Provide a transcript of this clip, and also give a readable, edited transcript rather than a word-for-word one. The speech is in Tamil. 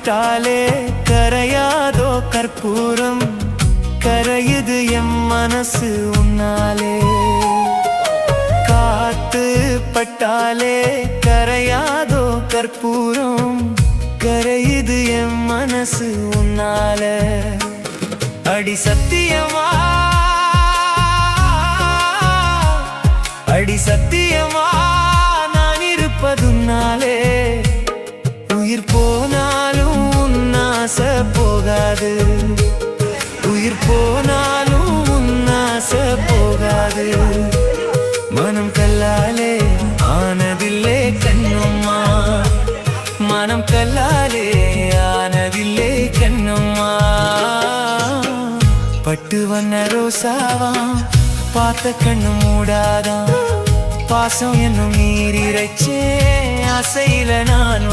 பட்டாலே கரையாதோ கற்பூரம் கரையுது எம் மனசு உன்னாலே காத்து பட்டாலே கரையாதோ கற்பூரம் கரையுது எம் மனசு உன்னால அடி சத்தியமா அடி சத்தியமா நான் இருப்பதுன்னாலே உயிர் போனாலும் உன்னாச போகாது உயிர் போனாலும் உன்னாச போகாது மனம் கல்லாலே ஆனதில்லே கண்ணம்மா மனம் கல்லாலே ஆனதில்லே கண்ணம்மா பட்டு வண்ண ரோசாவா பார்த்த கண்ணு மூடாதான் பாசம் என்னும் நீரிரைச்சே ஆசையில நான்